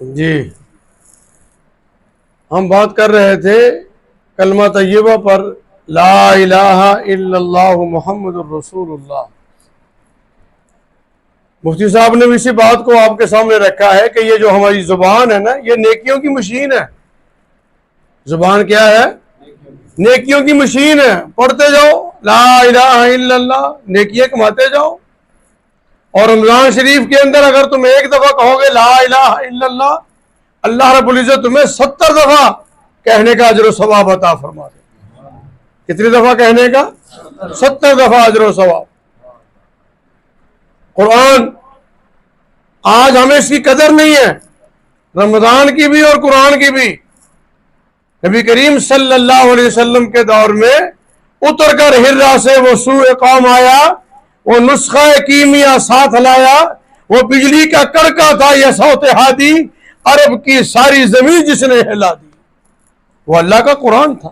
جی ہم بات کر رہے تھے کلمہ طیبہ پر، لا الہ الا اللہ محمد الرسول اللہ۔ مفتی صاحب نے بھی اسی بات کو آپ کے سامنے رکھا ہے کہ یہ جو ہماری زبان ہے نا، یہ نیکیوں کی مشین ہے۔ زبان کیا ہے؟ نیکیوں کی مشین ہے۔ پڑھتے جاؤ لا الہ الا اللہ، نیکیاں کماتے جاؤ۔ اور رمضان شریف کے اندر اگر تم ایک دفعہ کہو گے لا الہ الا اللہ، اللہ رب العزت تمہیں 70 دفعہ کہنے کا اجر و ثواب عطا فرما دے۔ کتنی دفعہ کہنے کا؟ 70 دفعہ اجر و ثواب۔ قرآن، آج ہمیں اس کی قدر نہیں ہے، رمضان کی بھی اور قرآن کی بھی۔ نبی کریم صلی اللہ علیہ وسلم کے دور میں اتر کر ہرا سے وہ سوء قوم آیا، وہ نسخہ کیمیا ساتھ لایا، وہ بجلی کا کڑکا تھا یہ صوت ہادی، عرب کی ساری زمین جس نے ہلا دی۔ وہ اللہ کا قرآن تھا۔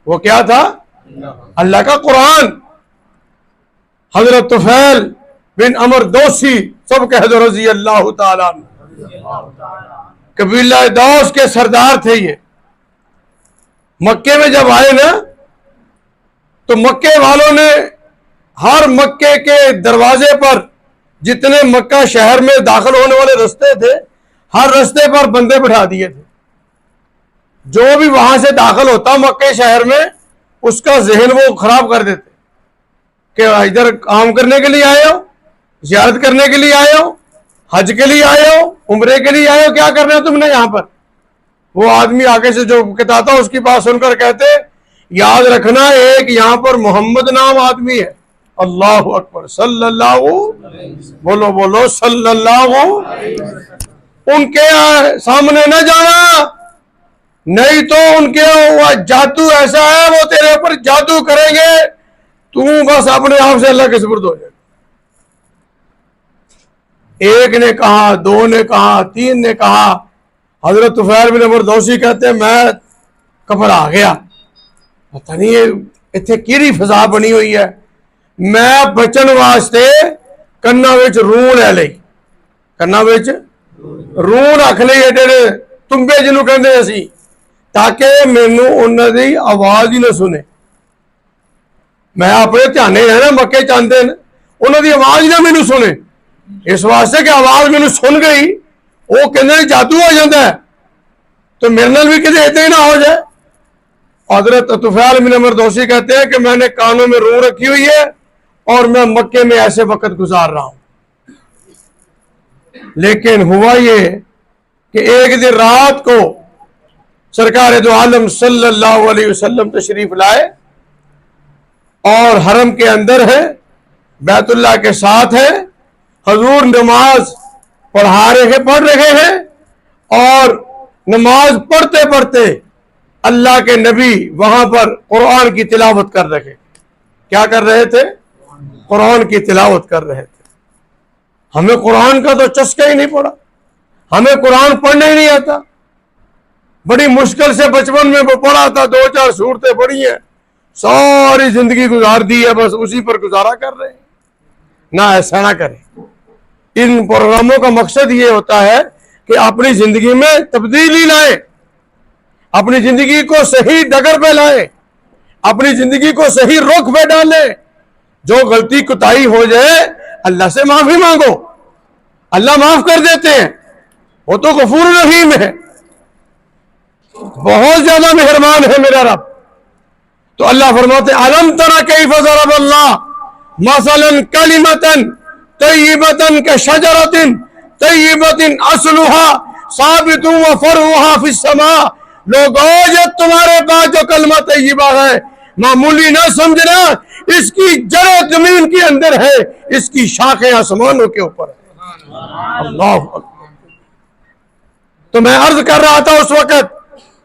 وہ کیا تھا؟ اللہ کا قرآن۔ حضرت طفیل بن عمر دوسی، سب کہہ دو رضی اللہ تعالیٰ عنہ، قبیلہ دوس کے سردار تھے یہ۔ مکے میں جب آئے نا تو مکے والوں نے ہر مکے کے دروازے پر، جتنے مکہ شہر میں داخل ہونے والے رستے تھے، ہر رستے پر بندے بٹھا دیے تھے۔ جو بھی وہاں سے داخل ہوتا مکے شہر میں، اس کا ذہن وہ خراب کر دیتے کہ ادھر کام کرنے کے لیے آئے ہو، زیارت کرنے کے لیے آئے ہو، حج کے لیے آئے ہو، عمرے کے لیے آئے ہو، کیا کرنا ہے تم نے یہاں پر؟ وہ آدمی آگے سے جو کہتا اس کی بات سن کر کہتے یاد رکھنا ایک یہاں پر محمد نام آدمی ہے۔ اللہ اکبر، صلی اللہ، بولو بولو صلی اللہ۔ ان کے سامنے نہ جانا، نہیں تو ان کے جادو ایسا ہے وہ تیرے اوپر جادو کریں گے، تو بس اپنے آپ سے اللہ کے سپرد ہو جائے۔ ایک نے کہا، دو نے کہا، تین نے کہا۔ حضرت طفیل بن عمر دوسی کہتے ہیں میں گھبرا گیا، پتہ نہیں اتنے کیڑی فضا بنی ہوئی ہے۔ میں بچن واسطے کنا وچ رون لے لئی، کنا وچ رون رکھ لئی ایڈے تمبے جنوں کہندے اسی، تاکہ مینوں انہاں دی آواز ہی نہ سنے۔ میں اپنے دھیانے ہے نا مکے چاہتے ہیں انہاں دی آواز ہی نہ مینوں سنے، اس واسطے کہ آواز مینوں سن گئی وہ کہندے جادو ہو جاتا ہے، تو میرے نال بھی کدے اتنے ہی نہ ہو جائے۔ حضرت طفیل بن عمر دوسی کہتے ہیں کہ میں نے کانوں میں رون رکھی ہوئی ہے اور میں مکے میں ایسے وقت گزار رہا ہوں۔ لیکن ہوا یہ کہ ایک دن رات کو سرکار دو عالم صلی اللہ علیہ وسلم تشریف لائے اور حرم کے اندر ہے، بیت اللہ کے ساتھ ہے، حضور نماز پڑھ رہے ہیں اور نماز پڑھتے پڑھتے اللہ کے نبی وہاں پر قرآن کی تلاوت کر رہے۔ کیا کر رہے تھے؟ قرآن کی تلاوت کر رہے تھے۔ ہمیں قرآن کا تو چسکا ہی نہیں پڑا، ہمیں قرآن پڑھنا ہی نہیں آتا۔ بڑی مشکل سے بچپن میں وہ پڑھا تھا، 2-4 سورتیں پڑھی ہیں، ساری زندگی گزار دی ہے، بس اسی پر گزارا کر رہے ہیں۔ نہ ایسا نہ کریں۔ ان پروگراموں کا مقصد یہ ہوتا ہے کہ اپنی زندگی میں تبدیلی لائیں، اپنی زندگی کو صحیح ڈگر پہ لائیں، اپنی زندگی کو صحیح رخ پہ ڈالیں۔ جو غلطی کوتاہی ہو جائے اللہ سے معافی مانگو، اللہ معاف کر دیتے ہیں، وہ تو غفور رحیم ہے، بہت زیادہ مہربان ہے میرا رب۔ تو اللہ فرماتے الم تر کیف ضرب اللہ مثلا کلمۃ طیبۃ کشجرۃ طیبۃ اصلها ثابت وفرعها فی السماء۔ لوگوں یہ تمہارے پاس جو کلمہ طیبہ ہے معمولی نہ سمجھنا، اس کی جڑیں زمین کے اندر ہے، اس کی شاخیں آسمانوں کے اوپر ہے۔ اللہ اکبر۔ تو میں عرض کر رہا تھا اس وقت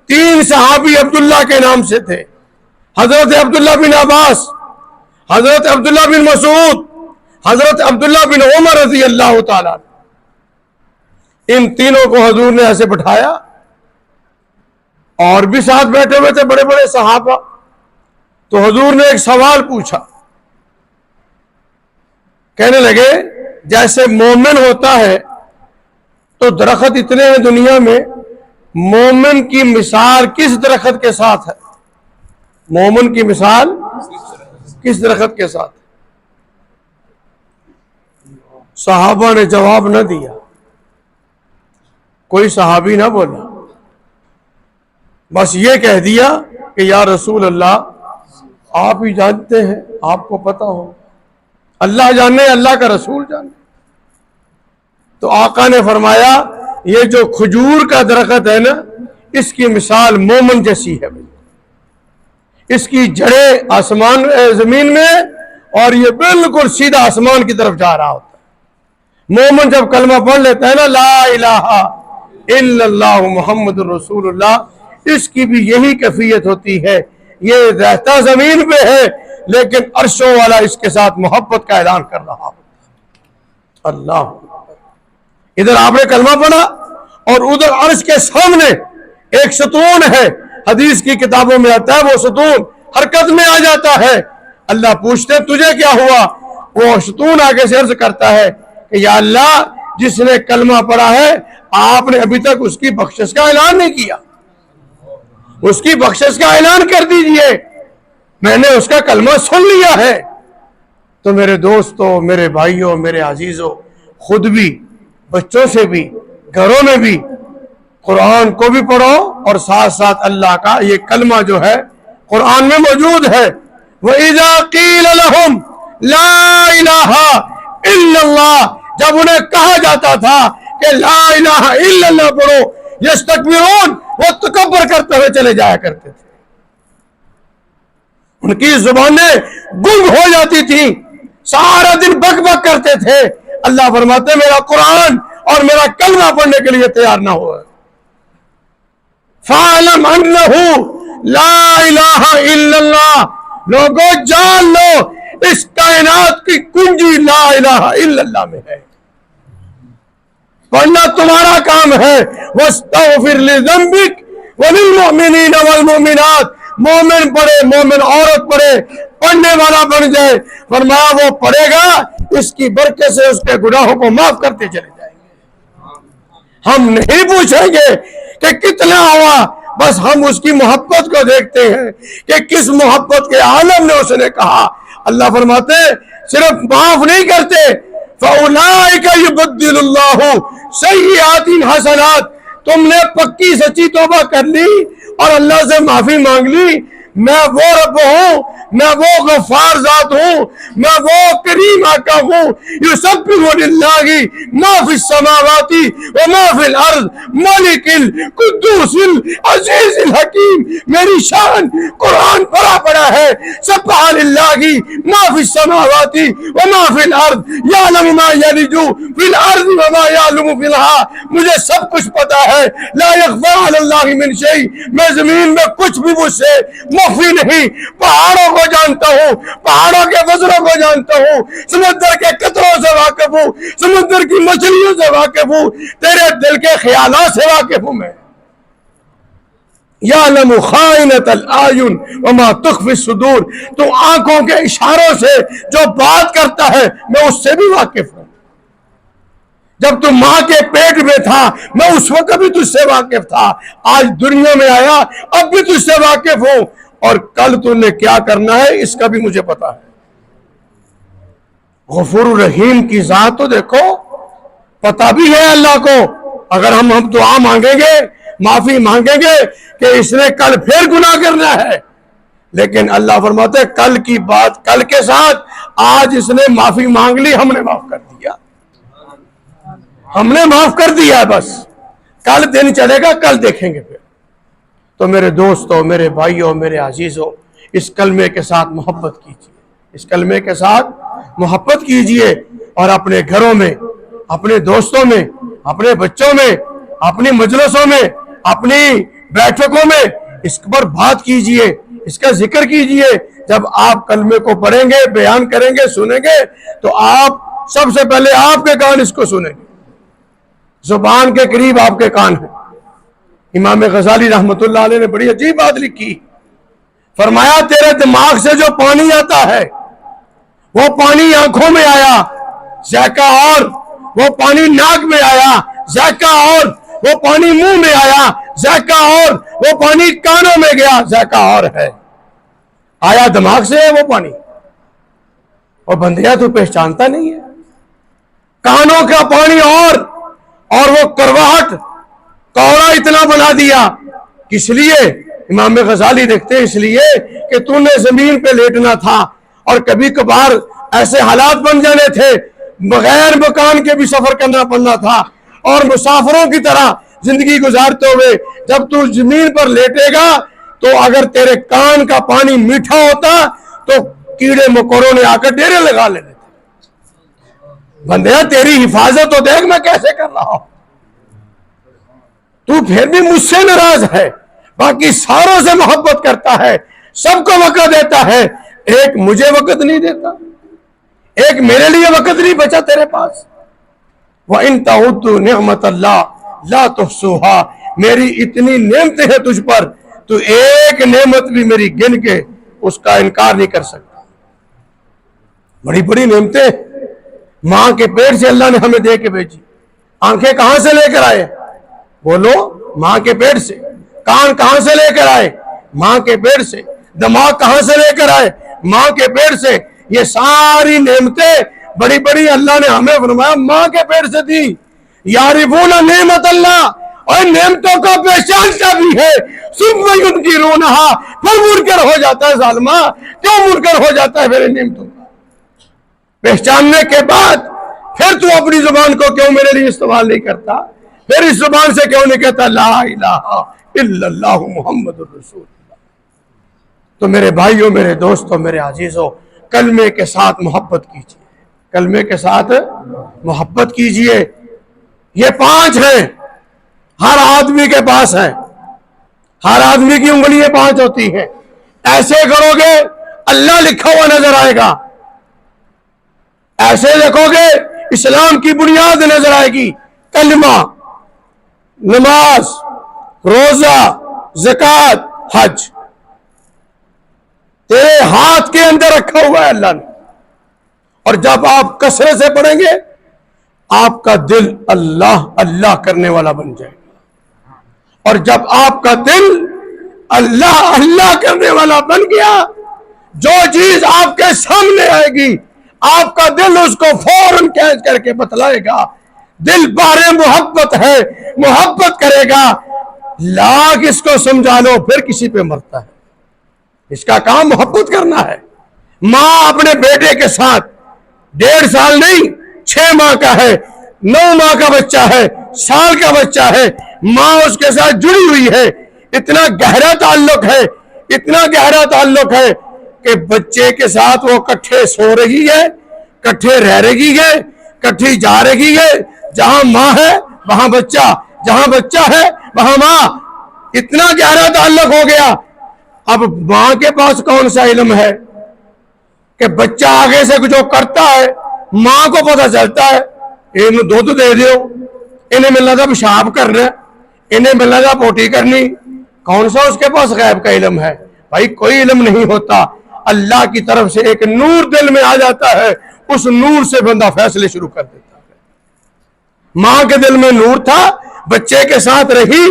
3 صحابی عبداللہ کے نام سے تھے، حضرت عبداللہ بن عباس، حضرت عبداللہ بن مسعود، حضرت عبداللہ بن عمر رضی اللہ تعالیٰ۔ ان تینوں کو حضور نے ایسے بٹھایا، اور بھی ساتھ بیٹھے ہوئے تھے بڑے بڑے صحابہ۔ تو حضور نے ایک سوال پوچھا، کہنے لگے جیسے مومن ہوتا ہے تو درخت اتنے ہیں دنیا میں، مومن کی مثال کس درخت کے ساتھ ہے؟ مومن کی مثال کس درخت کے ساتھ؟ صحابہ نے جواب نہ دیا، کوئی صحابی نہ بولا، بس یہ کہہ دیا کہ یا رسول اللہ آپ ہی جانتے ہیں، آپ کو پتا ہو، اللہ جانے، اللہ کا رسول جانے۔ تو آقا نے فرمایا یہ جو کھجور کا درخت ہے نا، اس کی مثال مومن جیسی ہے، اس کی جڑیں آسمان زمین میں، اور یہ بالکل سیدھا آسمان کی طرف جا رہا ہوتا ہے۔ مومن جب کلمہ پڑھ لیتا ہے نا، لا الہ الا اللہ محمد رسول اللہ، اس کی بھی یہی کیفیت ہوتی ہے، یہ رہتا زمین پہ ہے لیکن عرشوں والا اس کے ساتھ محبت کا اعلان کر رہا ہوتا ہے۔ اللہ، ادھر آپ نے کلمہ پڑھا اور ادھر عرش کے سامنے ایک ستون ہے، حدیث کی کتابوں میں آتا ہے وہ ستون حرکت میں آ جاتا ہے۔ اللہ پوچھتے تجھے کیا ہوا؟ وہ ستون آگے سے عرض کرتا ہے کہ یا اللہ، جس نے کلمہ پڑھا ہے آپ نے ابھی تک اس کی بخشش کا اعلان نہیں کیا، اس کی بخشش کا اعلان کر دیجئے، میں نے اس کا کلمہ سن لیا ہے۔ تو میرے دوستوں، میرے بھائیوں، میرے عزیزوں، خود بھی، بچوں سے بھی، گھروں میں بھی قرآن کو بھی پڑھو، اور ساتھ ساتھ اللہ کا یہ کلمہ جو ہے قرآن میں موجود ہے۔ وَإِذَا قِيلَ لَهُمْ لَا إِلَٰهَ إِلَّا اللَّهُ، جب انہیں کہا جاتا تھا کہ لا الہ الا اللہ پڑھو، یستکبرون، وہ تکبر کرتے ہوئے چلے جایا کرتے تھے، ان کی زبانیں گنگ ہو جاتی تھیں، سارا دن بک بک کرتے تھے۔ اللہ فرماتے میرا قرآن اور میرا کلمہ پڑھنے کے لیے تیار نہ ہوا۔ فَاعْلَمْ أَنَّهُ لَا إِلَٰهَ إِلَّا اللَّهُ، لوگوں جان لو اس کائنات کی کنجی لا الہ الا اللہ میں ہے، پڑھنا تمہارا کام ہے۔ وَاسْتَغْفِرْ لِذَنبِكَ وَلِلْمُؤْمِنِينَ وَالْمُؤْمِنَاتِ، مومن پڑھے، مومن عورت پڑھے، پڑھنے والا بن جائے، فرمایا وہ پڑھے گا، اس کی برکت سے اس کے گناہوں کو معاف کرتے چلے جائیں گے۔ ہم نہیں پوچھیں گے کہ کتنا ہوا، بس ہم اس کی محبت کو دیکھتے ہیں کہ کس محبت کے عالم نے اس نے کہا۔ اللہ فرماتے صرف معاف نہیں کرتے، فَأُولَٰئِكَ يُبَدِّلُ اللَّهُ سَيِّئَاتِهِمْ حَسَنَاتٍ، تم نے پکی سچی توبہ کر لی اور اللہ سے معافی مانگ لی، میں وہ رب ہوں، میں وہ غفار ذات ہوں، میں وہ کریم آقا ہوں۔ یسبح للہ ما فی السماوات وما فی الارض ملک القدوس العزیز الحکیم، میری شان قرآن بھرا پڑا ہے۔ سبح للہ ما فی السماوات وما فی الارض یعلم ما یلج فی الارض وما یعلم فی الہا، مجھے سب کچھ پتا ہے، لا یخفی علی اللہ من شیء، میں زمین میں کچھ بھی مجھ سے مخفی نہیں، پہاڑوں کو جانتا ہوں، پہاڑوں کے وزنوں کو جانتا ہوں، سمندر کے قطروں سے واقف ہوں، سمندر کی مچھلیوں سے واقف ہوں، تیرے دل کے خیالات سے واقف ہوں میں۔ یعلم خائنۃ الاعین وما تخفی الصدور، تو آنکھوں کے اشاروں سے جو بات کرتا ہے میں اس سے بھی واقف ہوں۔ جب تم ماں کے پیٹ میں تھا میں اس وقت بھی تجھ سے واقف تھا، آج دنیا میں آیا اب بھی تجھ سے واقف ہوں، اور کل تم نے کیا کرنا ہے اس کا بھی مجھے پتا ہے۔ غفور الرحیم کی ذات تو دیکھو، پتا بھی ہے اللہ کو، اگر ہم دعا مانگیں گے، معافی مانگیں گے کہ اس نے کل پھر گناہ کرنا ہے، لیکن اللہ فرماتے کل کی بات کل کے ساتھ، آج اس نے معافی مانگ لی، ہم نے معاف کر دیا، ہم نے معاف کر دیا، بس کل دن چلے گا، کل دیکھیں گے پھر۔ تو میرے دوستوں، میرے بھائیوں، میرے عزیزوں، اس کلمے کے ساتھ محبت کیجیے، اس کلمے کے ساتھ محبت کیجیے، اور اپنے گھروں میں، اپنے دوستوں میں، اپنے بچوں میں، اپنی مجلسوں میں، اپنی بیٹھکوں میں اس پر بات کیجیے، اس کا ذکر کیجیے۔ جب آپ کلمے کو پڑھیں گے، بیان کریں گے، سنیں گے، تو آپ سب سے پہلے آپ کے کان اس کو سنیں گے، زبان کے قریب آپ کے کان ہیں۔ امام غزالی رحمت اللہ علیہ نے بڑی عجیب بات لکھی، فرمایا تیرے دماغ سے جو پانی آتا ہے وہ پانی آنکھوں میں آیا ذائقہ، اور وہ پانی ناک میں آیا ذائقہ اور وہ پانی منہ میں آیا ذائقہ اور وہ پانی کانوں میں گیا ذائقہ اور ہے. آیا دماغ سے ہے وہ پانی. اور بندیا تو پہچانتا نہیں ہے. کانوں کا پانی اور وہ کرواہٹ کوڑا اتنا بنا دیا. کس لیے؟ امام غزالی دیکھتے ہیں اس لیے کہ تو نے زمین پہ لیٹنا تھا اور کبھی کبھار ایسے حالات بن جانے تھے بغیر مکان کے بھی سفر کرنا پڑنا تھا اور مسافروں کی طرح زندگی گزارتے ہوئے جب تو زمین پر لیٹے گا تو اگر تیرے کان کا پانی میٹھا ہوتا تو کیڑے مکوڑوں نے آ کر ڈیرے لگا لیتے. بندیا تیری حفاظت تو دیکھ میں کیسے کر رہا ہوں. تو پھر بھی مجھ سے ناراض ہے. باقی ساروں سے محبت کرتا ہے سب کو وقت دیتا ہے. ایک مجھے وقت نہیں دیتا. ایک میرے لیے وقت نہیں بچا تیرے پاس. وَإِن تَعُدُّوا نِعْمَةَ اللَّهِ لَا تُحْصُوهَا. میری اتنی نعمتیں ہیں تجھ پر تو ایک نعمت بھی میری گن کے اس کا انکار نہیں کر سکتا. بڑی بڑی نعمتیں ماں کے پیٹ سے اللہ نے ہمیں دے کے بھیجی. آنکھیں کہاں سے لے کر آئے؟ بولو ماں کے پیٹ سے. کان کہاں سے لے کر آئے؟ ماں کے پیٹ سے. دماغ کہاں سے لے کر آئے؟ ماں کے پیٹ سے. یہ ساری نعمتیں بڑی بڑی اللہ نے ہمیں فرمایا ماں کے پیٹ سے دی. یعرفون نعمت اللہ. اور نعمتوں کا پہچانتا بھی ہے. ثم ینکرونہا. پھر منکر ہو جاتا ہے. ظالمہ کیوں منکر ہو جاتا ہے میرے نعمتوں کا؟ پہچاننے کے بعد پھر تو اپنی زبان کو کیوں میرے لیے استعمال نہیں کرتا؟ پھر اس زبان سے کیوں نہیں کہتا لا الہ الا اللہ محمد الرسول اللہ؟ تو میرے بھائیوں میرے دوستوں میرے عزیزوں کلمے کے ساتھ محبت کیجیے. کلمے کے ساتھ محبت کیجیے. یہ 5 ہیں ہر آدمی کے پاس ہے. ہر آدمی کی انگلی 5 ہوتی ہے. ایسے کرو گے اللہ لکھا ہوا نظر آئے گا. ایسے دیکھو گے اسلام کی بنیاد نظر آئے گی. کلمہ نماز روزہ زکوٰۃ حج تیرے ہاتھ کے اندر رکھا ہوا ہے اللہ نے. اور جب آپ کثرت سے پڑھیں گے آپ کا دل اللہ اللہ کرنے والا بن جائے گا. اور جب آپ کا دل اللہ اللہ کرنے والا بن گیا جو چیز آپ کے سامنے آئے گی آپ کا دل اس کو فوراً کیچ کر کے بتلائے گا. دل بارے محبت ہے محبت کرے گا. لاکھ اس کو سمجھا لو پھر کسی پہ مرتا ہے. اس کا کام محبت کرنا ہے. ماں اپنے بیٹے کے ساتھ 1.5 سال نہیں 6 ماہ کا ہے 9 ماہ کا بچہ ہے سال کا بچہ ہے ماں اس کے ساتھ جڑی ہوئی ہے. اتنا گہرا تعلق ہے اتنا گہرا تعلق ہے کہ بچے کے ساتھ وہ کٹھے سو رہی ہے کٹھے رہ رہی ہے کٹھی جا رہی ہے. جہاں ماں ہے وہاں بچہ جہاں بچہ ہے وہاں ماں. اتنا گہرا تعلق ہو گیا. اب ماں کے پاس کون سا علم ہے کہ بچہ آگے سے جو کرتا ہے ماں کو پتہ چلتا ہے انہیں دودھ دے دیو انہیں ملنا تھا پیشاب کرنا انہیں ملنا تھا پوٹی کرنی. کون سا اس کے پاس غیب کا علم ہے؟ بھائی کوئی علم نہیں ہوتا. اللہ کی طرف سے ایک نور دل میں آ جاتا ہے اس نور سے بندہ فیصلے شروع کر دیتا ہے. ماں کے دل میں نور تھا بچے کے ساتھ رہی.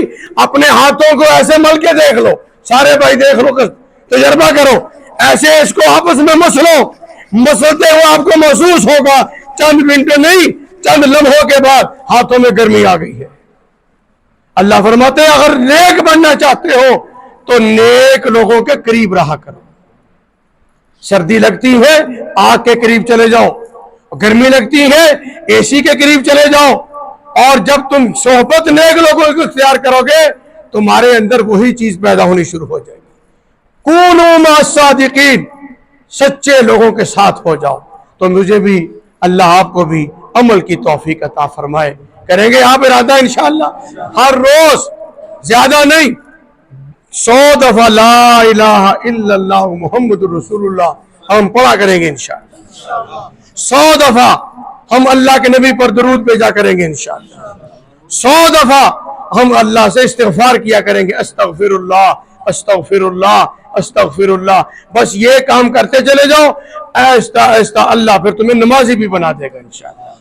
اپنے ہاتھوں کو ایسے مل کے دیکھ لو سارے بھائی دیکھ لو تجربہ کرو ایسے اس کو آپس میں مسلو مسلتے ہوئے آپ کو محسوس ہوگا چند منٹ نہیں چند لمحوں کے بعد ہاتھوں میں گرمی آ گئی ہے. اللہ فرماتے ہیں اگر نیک بننا چاہتے ہو تو نیک لوگوں کے قریب رہا کرو. سردی لگتی ہے آگ کے قریب چلے جاؤ. گرمی لگتی ہے اے سی کے قریب چلے جاؤ. اور جب تم صحبت نیک لوگوں کو اختیار کرو گے تمہارے اندر وہی چیز پیدا ہونی شروع ہو جائے گی. کونوا مع الصادقین سچے لوگوں کے ساتھ ہو جاؤ. تو مجھے بھی اللہ آپ کو بھی عمل کی توفیق عطا فرمائے. کریں گے آپ ارادہ انشاءاللہ ہر روز زیادہ نہیں 100 دفعہ لا الہ الا اللہ محمد الرسول اللہ ہم پڑھا کریں گے انشاءاللہ. 100 دفعہ ہم اللہ کے نبی پر درود بھیجا کریں گے انشاءاللہ. 100 دفعہ ہم اللہ سے استغفار کیا کریں گے استغفر اللہ استغفر اللہ استغفر اللہ. بس یہ کام کرتے چلے جاؤ آہستہ آہستہ اللہ پھر تمہیں نمازی بھی بنا دے گا انشاءاللہ.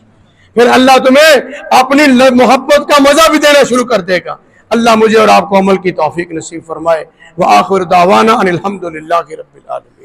پھر اللہ تمہیں اپنی محبت کا مزہ بھی دینا شروع کر دے گا۔ اللہ مجھے اور آپ کو عمل کی توفیق نصیب فرمائے۔ وآخر دعوانا ان الحمد للہ رب العالمین۔